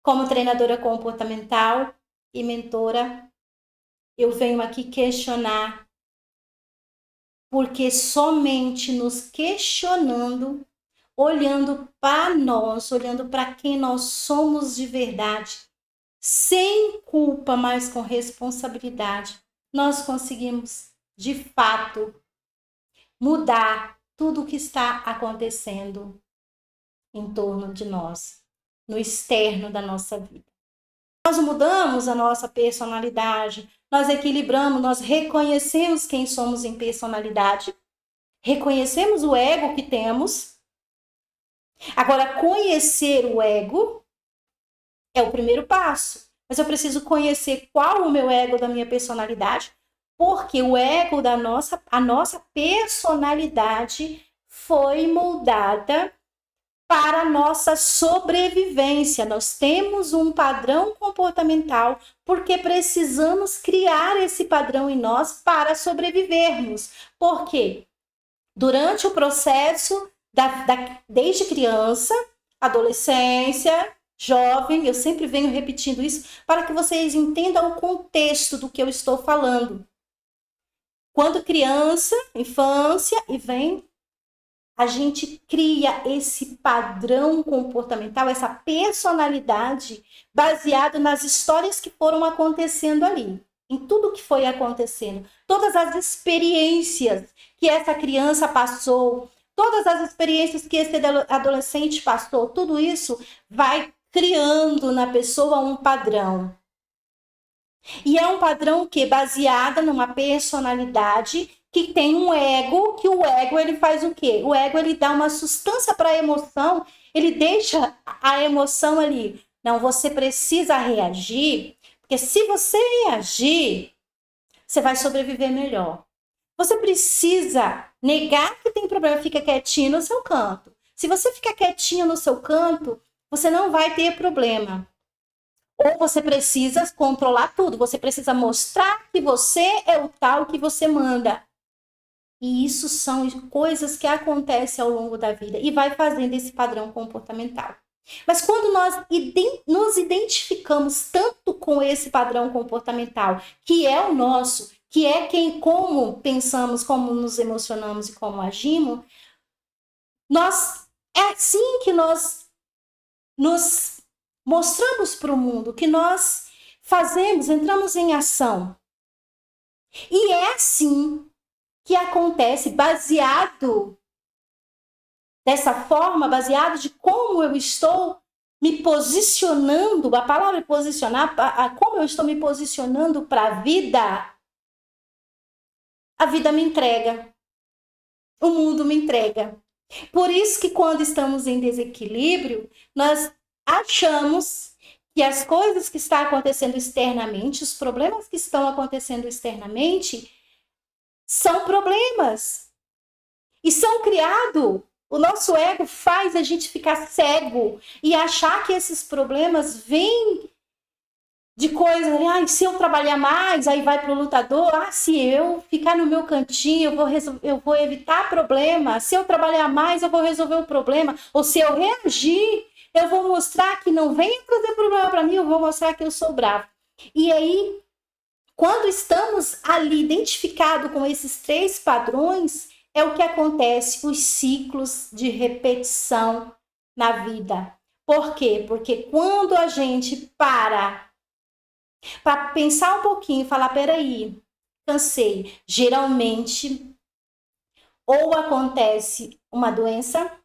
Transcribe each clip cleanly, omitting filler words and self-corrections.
Como treinadora comportamental e mentora, eu venho aqui questionar, porque somente nos questionando, olhando para nós, olhando para quem nós somos de verdade, sem culpa, mas com responsabilidade, nós conseguimos, de fato, mudar tudo o que está acontecendo em torno de nós, no externo da nossa vida. Nós mudamos a nossa personalidade, nós equilibramos, nós reconhecemos quem somos em personalidade, reconhecemos o ego que temos. Agora, conhecer o ego é o primeiro passo. Mas eu preciso conhecer qual o meu ego da minha personalidade, porque o ego a nossa personalidade foi moldada para a nossa sobrevivência. Nós temos um padrão comportamental porque precisamos criar esse padrão em nós para sobrevivermos. Por quê? Durante o processo, desde criança, adolescência, jovem, eu sempre venho repetindo isso para que vocês entendam o contexto do que eu estou falando. Quando criança, infância, e vem, a gente cria esse padrão comportamental, essa personalidade, baseado nas histórias que foram acontecendo ali, em tudo que foi acontecendo, todas as experiências que essa criança passou, todas as experiências que esse adolescente passou, tudo isso vai criando na pessoa um padrão. E é um padrão que é baseado numa personalidade que tem um ego, que o ego ele faz o quê? O ego ele dá uma sustância para a emoção, ele deixa a emoção ali. Não, você precisa reagir, porque se você reagir, você vai sobreviver melhor. Você precisa negar que tem problema, fica quietinho no seu canto. Se você ficar quietinho no seu canto, você não vai ter problema. Ou você precisa controlar tudo, você precisa mostrar que você é o tal que você manda. E isso são coisas que acontecem ao longo da vida e vai fazendo esse padrão comportamental. Mas quando nós nos identificamos tanto com esse padrão comportamental, que é o nosso, que é como pensamos, como nos emocionamos e como agimos, é assim que nós nos mostramos para o mundo, que nós fazemos, entramos em ação. E é assim que acontece, baseado dessa forma, baseado de como eu estou me posicionando, a palavra posicionar, como eu estou me posicionando para a vida me entrega, o mundo me entrega. Por isso que quando estamos em desequilíbrio, nós achamos que as coisas que estão acontecendo externamente, os problemas que estão acontecendo externamente, são problemas. E são criados. O nosso ego faz a gente ficar cego e achar que esses problemas vêm de coisas, se eu trabalhar mais, aí vai para o lutador, se eu ficar no meu cantinho, eu vou evitar problema, se eu trabalhar mais, eu vou resolver o problema, ou se eu reagir, eu vou mostrar que não vem trazer problema para mim, eu vou mostrar que eu sou bravo. E aí, quando estamos ali identificados com esses 3 padrões, é o que acontece, os ciclos de repetição na vida. Por quê? Porque quando a gente para pensar um pouquinho e falar, peraí, cansei, geralmente ou acontece uma doença,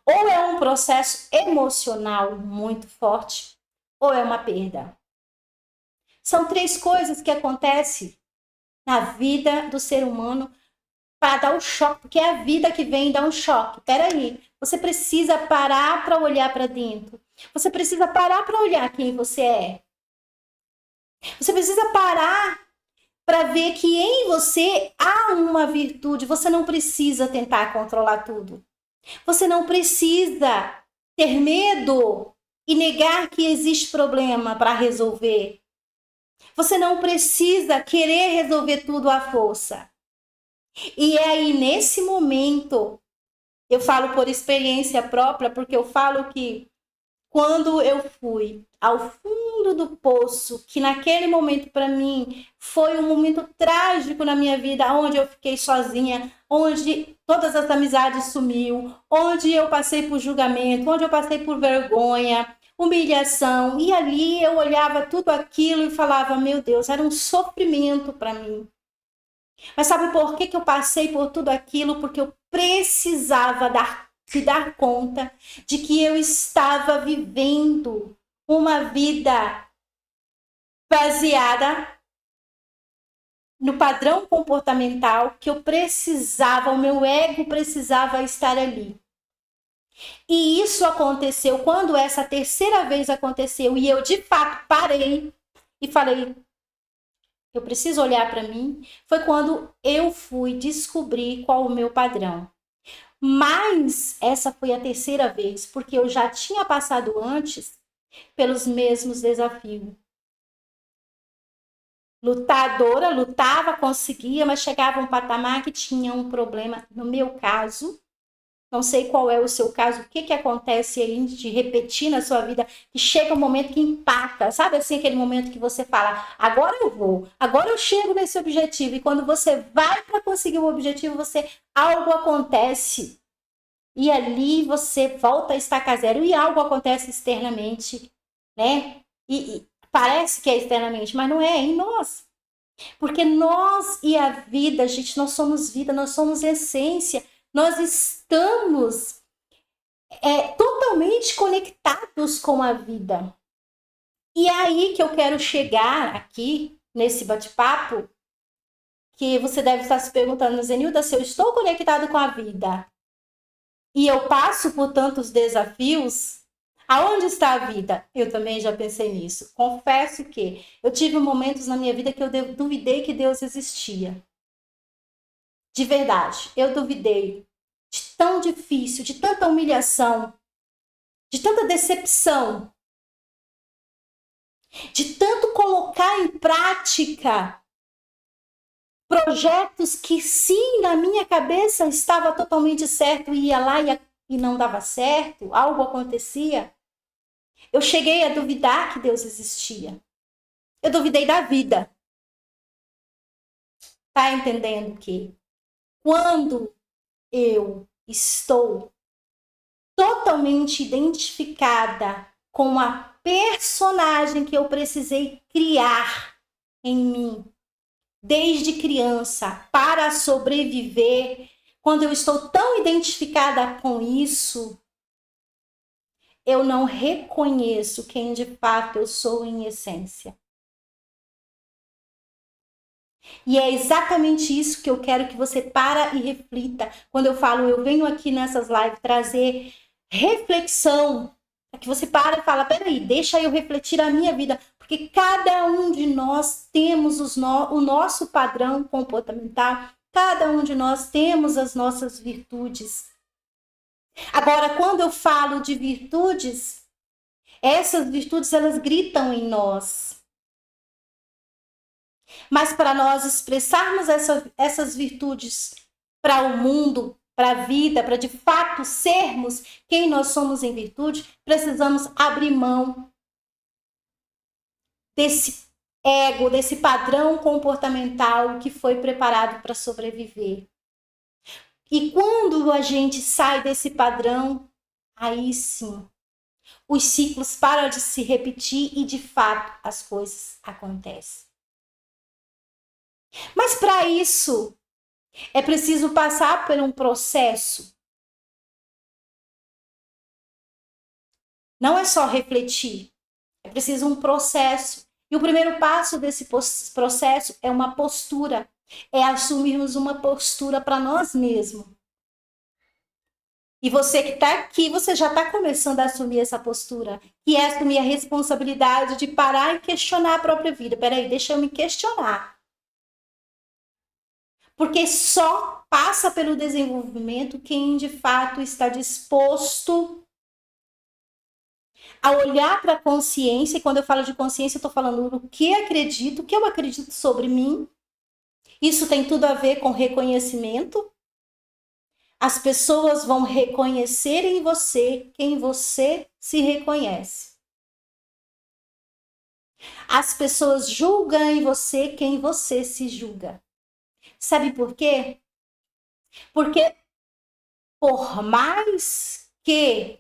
ou é um processo emocional muito forte, ou é uma perda. São 3 coisas que acontecem na vida do ser humano para dar um choque, porque é a vida que vem dar um choque. Peraí, você precisa parar para olhar para dentro. Você precisa parar para olhar quem você é. Você precisa parar para ver que em você há uma virtude. Você não precisa tentar controlar tudo. Você não precisa ter medo e negar que existe problema para resolver. Você não precisa querer resolver tudo à força. E é aí, nesse momento, eu falo por experiência própria, porque eu falo que quando eu fui ao fundo do poço, que naquele momento para mim foi um momento trágico na minha vida, onde eu fiquei sozinha, onde todas as amizades sumiu, onde eu passei por julgamento, onde eu passei por vergonha, humilhação, e ali eu olhava tudo aquilo e falava, meu Deus, era um sofrimento para mim. Mas sabe por que eu passei por tudo aquilo? Porque eu precisava de dar conta de que eu estava vivendo uma vida baseada no padrão comportamental que eu precisava, o meu ego precisava estar ali. E isso aconteceu quando essa terceira vez aconteceu e eu de fato parei e falei, eu preciso olhar para mim, foi quando eu fui descobrir qual o meu padrão. Mas essa foi a terceira vez, porque eu já tinha passado antes pelos mesmos desafios. Lutadora, lutava, conseguia, mas chegava a um patamar que tinha um problema. No meu caso, não sei qual é o seu caso, o que acontece aí de repetir na sua vida, que chega um momento que impacta, sabe assim, aquele momento que você fala, agora eu vou, agora eu chego nesse objetivo, e quando você vai para conseguir o objetivo, algo acontece, e ali você volta a estacar zero, e algo acontece externamente, né? E parece que é externamente, mas não é, é em nós. Porque nós e a vida, gente, nós somos vida, nós somos essência, nós estamos totalmente conectados com a vida. E é aí que eu quero chegar aqui, nesse bate-papo, que você deve estar se perguntando, Zenilda, se eu estou conectado com a vida e eu passo por tantos desafios, aonde está a vida? Eu também já pensei nisso. Confesso que eu tive momentos na minha vida que eu duvidei que Deus existia. De verdade, eu duvidei. De tão difícil, de tanta humilhação, de tanta decepção, de tanto colocar em prática projetos que sim, na minha cabeça estava totalmente certo, ia lá e não dava certo, algo acontecia. Eu cheguei a duvidar que Deus existia. Eu duvidei da vida. Tá entendendo que quando eu estou totalmente identificada com a personagem que eu precisei criar em mim desde criança para sobreviver, quando eu estou tão identificada com isso, eu não reconheço quem de fato eu sou em essência. E é exatamente isso que eu quero que você para e reflita. Quando eu falo, eu venho aqui nessas lives trazer reflexão, que você para e fala, peraí, deixa eu refletir a minha vida, porque cada um de nós temos o nosso padrão comportamental, cada um de nós temos as nossas virtudes. Agora, quando eu falo de virtudes, essas virtudes, elas gritam em nós. Mas para nós expressarmos essas virtudes para o mundo, para a vida, para de fato sermos quem nós somos em virtude, precisamos abrir mão desse ego, desse padrão comportamental que foi preparado para sobreviver. E quando a gente sai desse padrão, aí sim, os ciclos param de se repetir e de fato as coisas acontecem. Mas para isso, é preciso passar por um processo. Não é só refletir, é preciso um processo. E o primeiro passo desse processo é uma postura, é assumirmos uma postura para nós mesmos. E você que está aqui, você já está começando a assumir essa postura, que é assumir a responsabilidade de parar e questionar a própria vida. Peraí, deixa eu me questionar. Porque só passa pelo desenvolvimento quem de fato está disposto a olhar para a consciência. E quando eu falo de consciência, eu estou falando do que acredito, o que eu acredito sobre mim. Isso tem tudo a ver com reconhecimento. as pessoas vão reconhecer em você quem você se reconhece. As pessoas julgam em você quem você se julga. Sabe por quê? Porque por mais que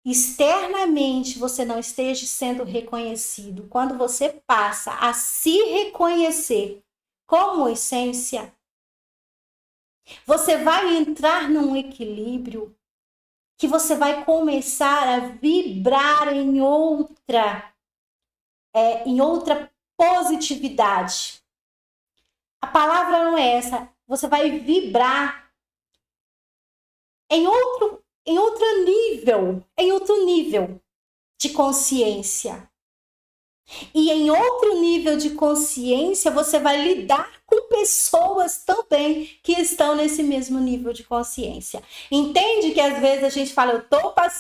externamente você não esteja sendo reconhecido, quando você passa a se reconhecer como essência, você vai entrar num equilíbrio que você vai começar a vibrar em outra positividade. A palavra não é essa. Você vai vibrar em outro nível de consciência. E em outro nível de consciência, você vai lidar com pessoas também que estão nesse mesmo nível de consciência. Entende que às vezes a gente fala,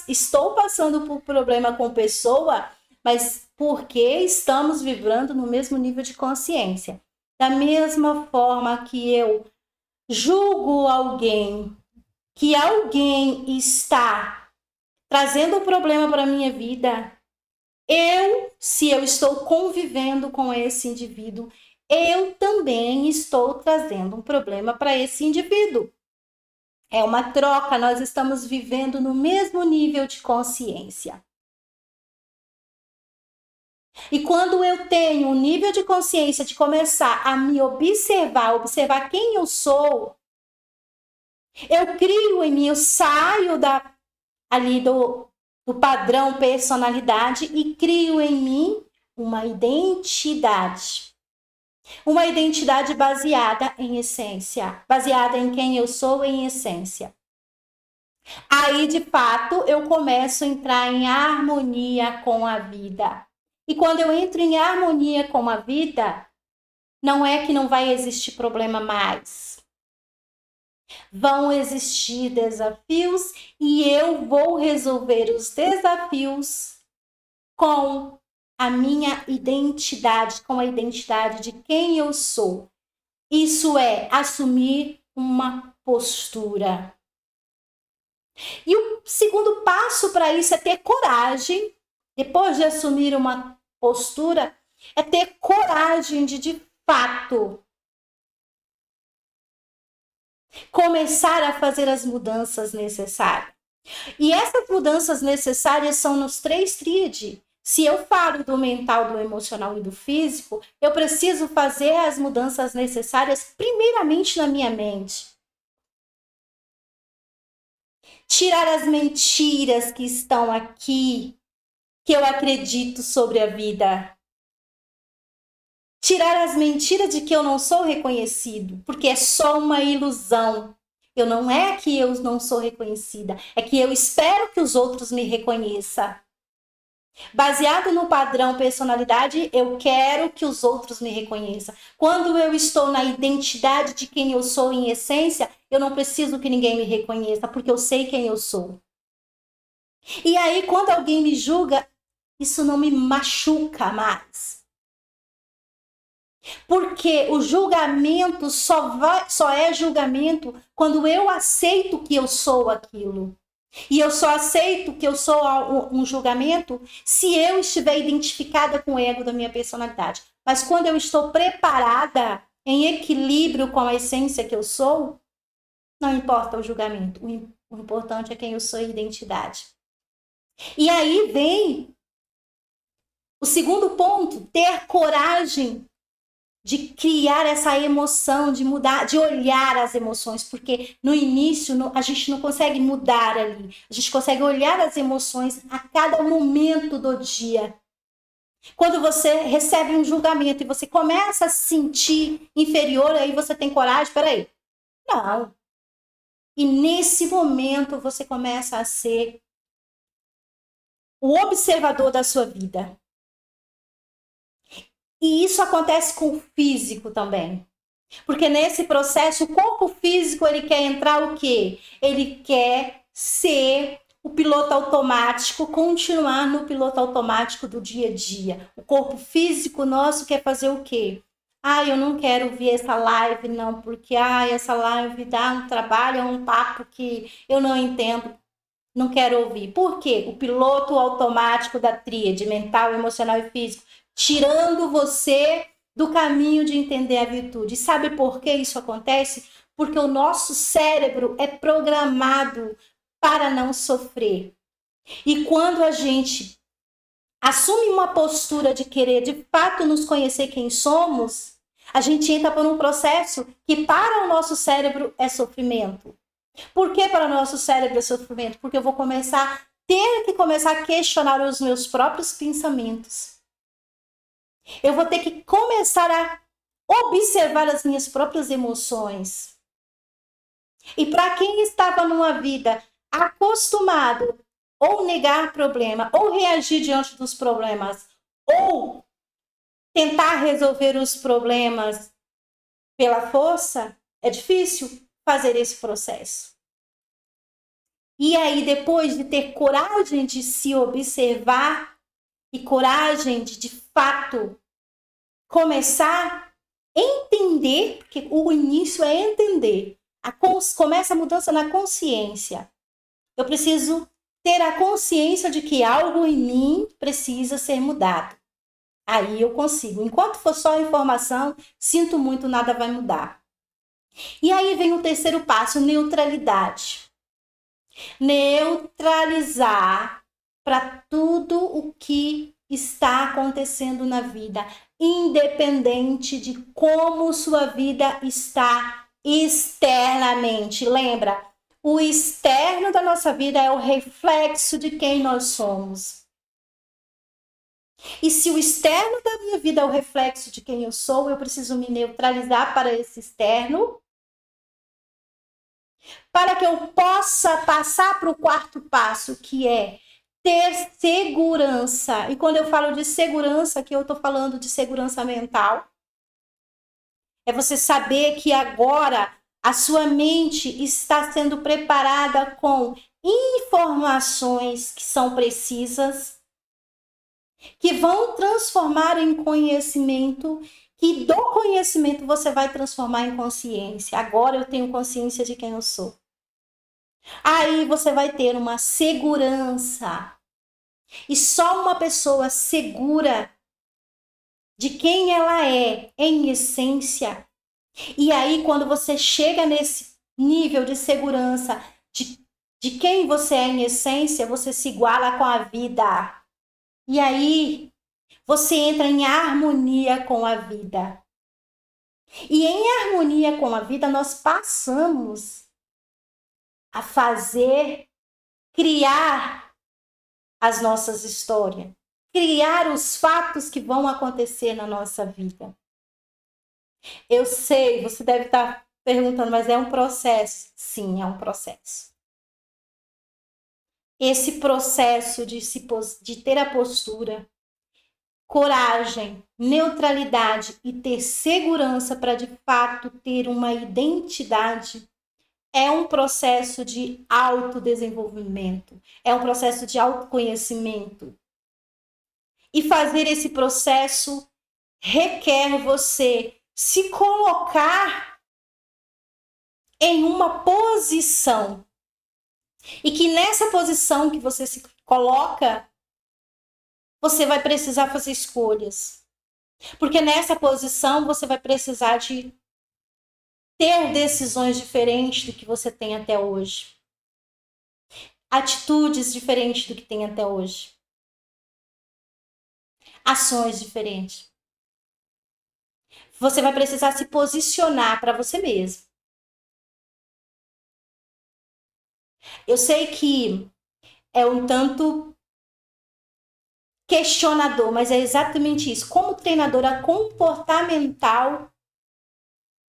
estou passando por problema com pessoa, mas porque estamos vibrando no mesmo nível de consciência. Da mesma forma que eu julgo alguém, que alguém está trazendo um problema para a minha vida, se eu estou convivendo com esse indivíduo, eu também estou trazendo um problema para esse indivíduo. É uma troca, nós estamos vivendo no mesmo nível de consciência. E quando eu tenho um nível de consciência de começar a me observar quem eu sou, eu crio em mim, eu saio ali do padrão personalidade e crio em mim uma identidade. Uma identidade baseada em essência, baseada em quem eu sou em essência. Aí, de fato, eu começo a entrar em harmonia com a vida. E quando eu entro em harmonia com a vida, não é que não vai existir problema mais. Vão existir desafios e eu vou resolver os desafios com a minha identidade, com a identidade de quem eu sou. Isso é assumir uma postura. E o segundo passo para isso é ter coragem, depois de assumir uma postura, é ter coragem de fato, começar a fazer as mudanças necessárias. E essas mudanças necessárias são nos 3 tríades. Se eu falo do mental, do emocional e do físico, eu preciso fazer as mudanças necessárias primeiramente na minha mente. Tirar as mentiras que estão aqui, que eu acredito sobre a vida. Tirar as mentiras de que eu não sou reconhecido, porque é só uma ilusão. Não é que eu não sou reconhecida, é que eu espero que os outros me reconheçam. Baseado no padrão personalidade, eu quero que os outros me reconheçam. Quando eu estou na identidade de quem eu sou em essência, eu não preciso que ninguém me reconheça, porque eu sei quem eu sou. E aí, quando alguém me julga, isso não me machuca mais. Porque o julgamento só é julgamento quando eu aceito que eu sou aquilo. E eu só aceito que eu sou um julgamento se eu estiver identificada com o ego da minha personalidade. Mas quando eu estou preparada, em equilíbrio com a essência que eu sou, não importa o julgamento. O importante é quem eu sou e identidade. E aí vem o segundo ponto, ter coragem de criar essa emoção, de mudar, de olhar as emoções, porque no início a gente não consegue mudar ali, a gente consegue olhar as emoções a cada momento do dia. Quando você recebe um julgamento e você começa a se sentir inferior, aí você tem coragem, peraí, não. E nesse momento você começa a ser o observador da sua vida. E isso acontece com o físico também. Porque nesse processo, o corpo físico, ele quer entrar o quê? Ele quer ser o piloto automático, continuar no piloto automático do dia a dia. O corpo físico nosso quer fazer o quê? Eu não quero ver essa live, não, porque essa live dá um trabalho, é um papo que eu não entendo, não quero ouvir. Por quê? O piloto automático da tríade, mental, emocional e físico, tirando você do caminho de entender a virtude. E sabe por que isso acontece? Porque o nosso cérebro é programado para não sofrer. E quando a gente assume uma postura de querer de fato nos conhecer quem somos, a gente entra por um processo que para o nosso cérebro é sofrimento. Por que para o nosso cérebro é sofrimento? Porque eu vou ter que começar a questionar os meus próprios pensamentos. Eu vou ter que começar a observar as minhas próprias emoções. E para quem estava numa vida acostumado ou negar problema, ou reagir diante dos problemas, ou tentar resolver os problemas pela força, é difícil fazer esse processo. E aí, depois de ter coragem de se observar e coragem de fato, começar a entender, porque o início é entender. Começa a mudança na consciência. Eu preciso ter a consciência de que algo em mim precisa ser mudado. Aí eu consigo. Enquanto for só informação, sinto muito, nada vai mudar. E aí vem o terceiro passo, neutralidade. Neutralizar para tudo o que está acontecendo na vida, independente de como sua vida está externamente. Lembra? O externo da nossa vida é o reflexo de quem nós somos. E se o externo da minha vida é o reflexo de quem eu sou, eu preciso me neutralizar para esse externo, para que eu possa passar para o quarto passo, que é ter segurança. E quando eu falo de segurança, aqui eu estou falando de segurança mental. É você saber que agora a sua mente está sendo preparada com informações que são precisas, que vão transformar em conhecimento, que do conhecimento você vai transformar em consciência. Agora eu tenho consciência de quem eu sou. Aí você vai ter uma segurança. E só uma pessoa segura de quem ela é, em essência. E aí, quando você chega nesse nível de segurança de quem você é em essência, você se iguala com a vida. E aí, você entra em harmonia com a vida. E em harmonia com a vida, nós passamos a criar as nossas histórias, criar os fatos que vão acontecer na nossa vida. Eu sei, você deve estar perguntando, mas é um processo? Sim, é um processo. Esse processo de ter a postura, coragem, neutralidade e ter segurança para de fato ter uma identidade é um processo de autodesenvolvimento, é um processo de autoconhecimento. E fazer esse processo requer você se colocar em uma posição. E que nessa posição que você se coloca, você vai precisar fazer escolhas. Porque nessa posição você vai precisar de ter decisões diferentes do que você tem até hoje. Atitudes diferentes do que tem até hoje. Ações diferentes. Você vai precisar se posicionar para você mesmo. Eu sei que é um tanto questionador, mas é exatamente isso. Como treinadora comportamental,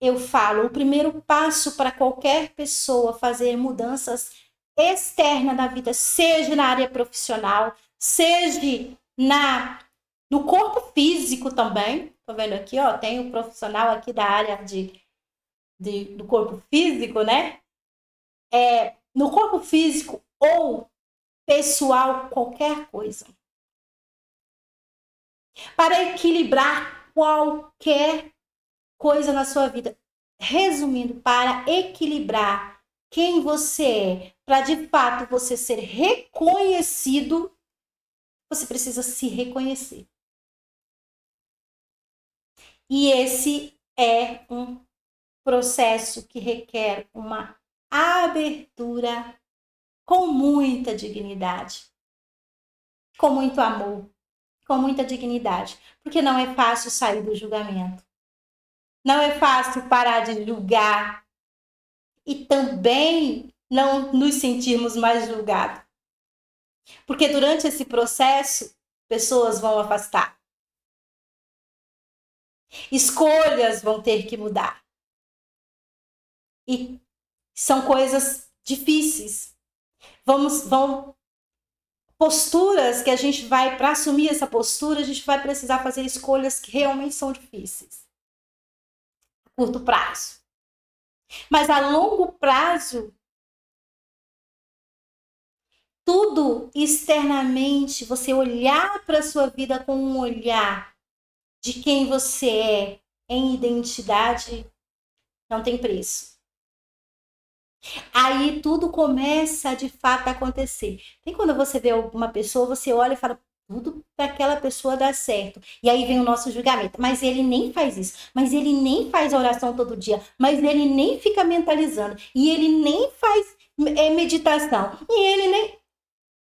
eu falo, o primeiro passo para qualquer pessoa fazer mudanças externas na vida, seja na área profissional, seja no corpo físico também. Tô vendo aqui, ó, tem um profissional aqui da área do corpo físico, né? No corpo físico ou pessoal, qualquer coisa. Para equilibrar qualquer coisa na sua vida. Resumindo, para equilibrar quem você é, para de fato você ser reconhecido, você precisa se reconhecer. E esse é um processo que requer uma abertura com muita dignidade, com muito amor, com muita dignidade, porque não é fácil sair do julgamento. Não é fácil parar de julgar e também não nos sentirmos mais julgados. Porque durante esse processo, pessoas vão afastar. Escolhas vão ter que mudar. E são coisas difíceis. Vão posturas que a gente vai, para assumir essa postura, a gente vai precisar fazer escolhas que realmente são difíceis. A curto prazo. Mas a longo prazo, tudo externamente, você olhar para a sua vida com um olhar de quem você é em identidade, não tem preço. Aí tudo começa de fato a acontecer. Tem quando você vê uma pessoa, você olha e fala, tudo para aquela pessoa dar certo. E aí vem o nosso julgamento. Mas ele nem faz isso. Mas ele nem faz oração todo dia. Mas ele nem fica mentalizando. E ele nem faz meditação. E ele nem...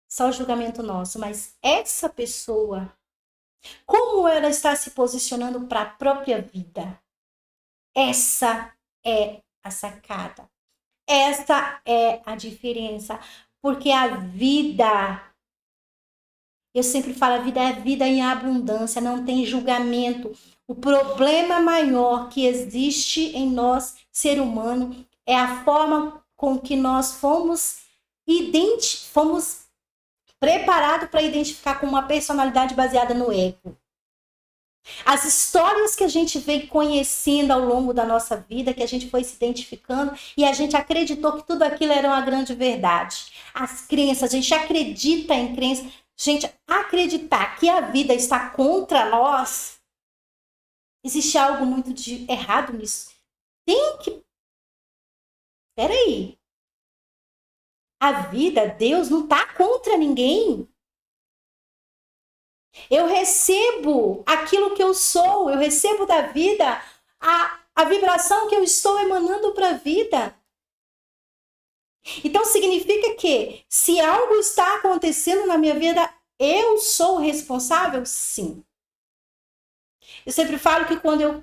Só o julgamento nosso. Mas essa pessoa, como ela está se posicionando para a própria vida? Essa é a sacada. Essa é a diferença. Porque a vida... Eu sempre falo, a vida é vida em abundância, não tem julgamento. O problema maior que existe em nós, ser humano, é a forma com que nós fomos preparados para identificar com uma personalidade baseada no ego. As histórias que a gente vem conhecendo ao longo da nossa vida, que a gente foi se identificando e a gente acreditou que tudo aquilo era uma grande verdade. As crenças, a gente acredita em crenças. Gente, acreditar que a vida está contra nós, existe algo muito errado nisso. Tem que... Peraí. A vida, Deus não está contra ninguém. Eu recebo aquilo que eu sou, eu recebo da vida a vibração que eu estou emanando para a vida. Então significa que se algo está acontecendo na minha vida, eu sou responsável? Sim. Eu sempre falo que quando eu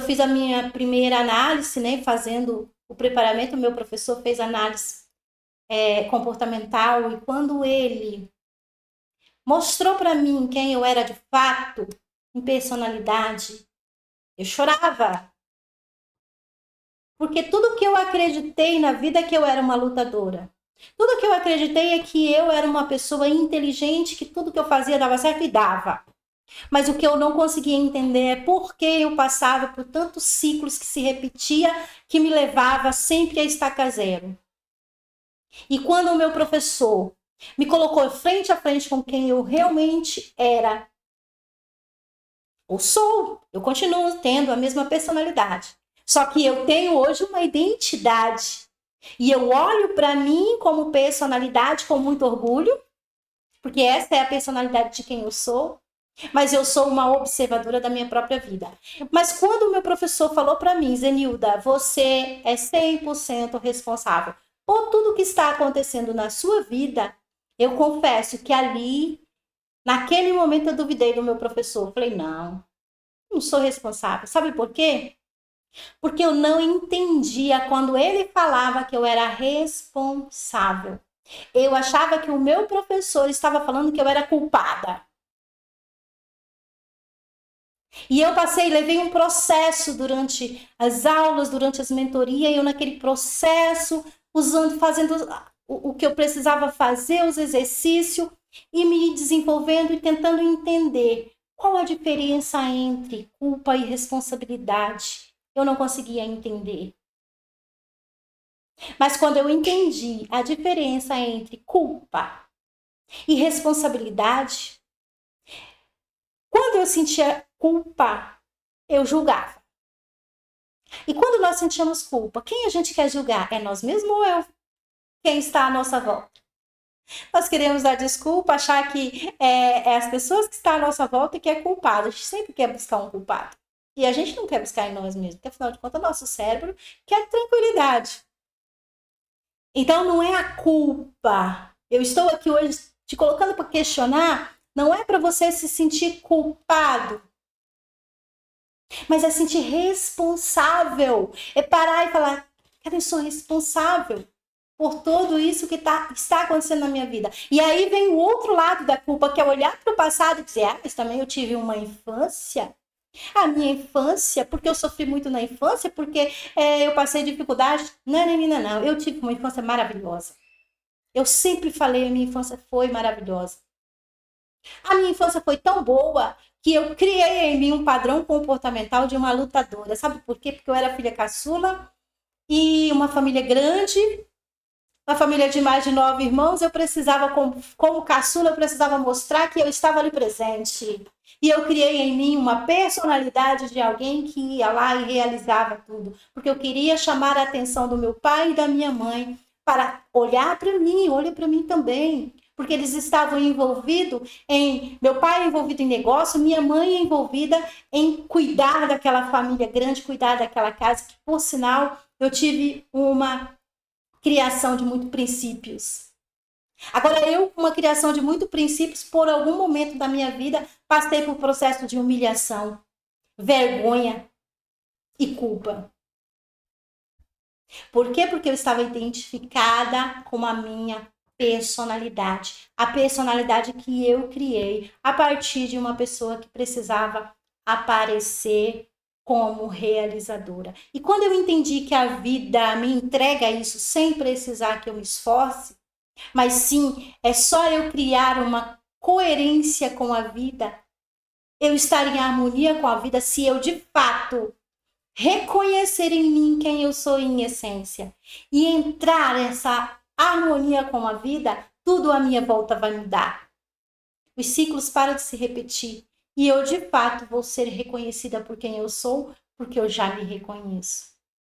fiz a minha primeira análise, né, fazendo o preparamento, meu professor fez análise comportamental, e quando ele mostrou para mim quem eu era de fato, em personalidade, eu chorava. Porque tudo que eu acreditei na vida é que eu era uma lutadora. Tudo que eu acreditei é que eu era uma pessoa inteligente, que tudo que eu fazia dava certo e dava. Mas o que eu não conseguia entender é por que eu passava por tantos ciclos que se repetia, que me levava sempre a estaca zero. E quando o meu professor me colocou frente a frente com quem eu realmente era, ou sou, eu continuo tendo a mesma personalidade. Só que eu tenho hoje uma identidade. E eu olho para mim como personalidade com muito orgulho, porque essa é a personalidade de quem eu sou, mas eu sou uma observadora da minha própria vida. Mas quando o meu professor falou para mim, Zenilda, você é 100% responsável por tudo que está acontecendo na sua vida, eu confesso que ali, naquele momento, eu duvidei do meu professor. Eu falei, não sou responsável. Sabe por quê? Porque eu não entendia quando ele falava que eu era responsável. Eu achava que o meu professor estava falando que eu era culpada. E eu levei um processo durante as aulas, durante as mentorias, e eu naquele processo, fazendo o que eu precisava fazer, os exercícios, e me desenvolvendo e tentando entender qual a diferença entre culpa e responsabilidade. Eu não conseguia entender. Mas quando eu entendi a diferença entre culpa e responsabilidade, quando eu sentia culpa, eu julgava. E quando nós sentimos culpa, quem a gente quer julgar? É nós mesmos ou é quem está à nossa volta? Nós queremos dar desculpa, achar que é as pessoas que estão à nossa volta que é culpado. A gente sempre quer buscar um culpado. E a gente não quer buscar em nós mesmos, porque afinal de contas, nosso cérebro quer tranquilidade. Então não é a culpa. Eu estou aqui hoje te colocando para questionar, não é para você se sentir culpado, mas é sentir responsável. É parar e falar, cara, eu sou responsável por tudo isso que está acontecendo na minha vida. E aí vem o outro lado da culpa, que é olhar para o passado e dizer, mas também eu tive uma infância. A minha infância, porque eu sofri muito na infância, porque eu passei dificuldade. Não, menina, não. Eu tive uma infância maravilhosa. Eu sempre falei, a minha infância foi maravilhosa. A minha infância foi tão boa que eu criei em mim um padrão comportamental de uma lutadora. Sabe por quê? Porque eu era filha caçula e uma família grande, uma família de mais de 9 irmãos, eu precisava, como caçula, eu precisava mostrar que eu estava ali presente. E eu criei em mim uma personalidade de alguém que ia lá e realizava tudo. Porque eu queria chamar a atenção do meu pai e da minha mãe para olhar para mim, olha para mim também. Porque eles estavam envolvidos em... Meu pai envolvido em negócio, minha mãe envolvida em cuidar daquela família grande, cuidar daquela casa, que, por sinal, eu tive uma criação de muitos princípios. Agora, eu, com uma criação de muitos princípios, por algum momento da minha vida, passei por um processo de humilhação, vergonha e culpa. Por quê? Porque eu estava identificada com a minha personalidade. A personalidade que eu criei a partir de uma pessoa que precisava aparecer como realizadora. E quando eu entendi que a vida me entrega isso sem precisar que eu me esforce, mas sim, é só eu criar uma coerência com a vida, eu estar em harmonia com a vida se eu de fato reconhecer em mim quem eu sou em essência e entrar nessa harmonia com a vida, tudo à minha volta vai mudar. Os ciclos param de se repetir e eu de fato vou ser reconhecida por quem eu sou, porque eu já me reconheço.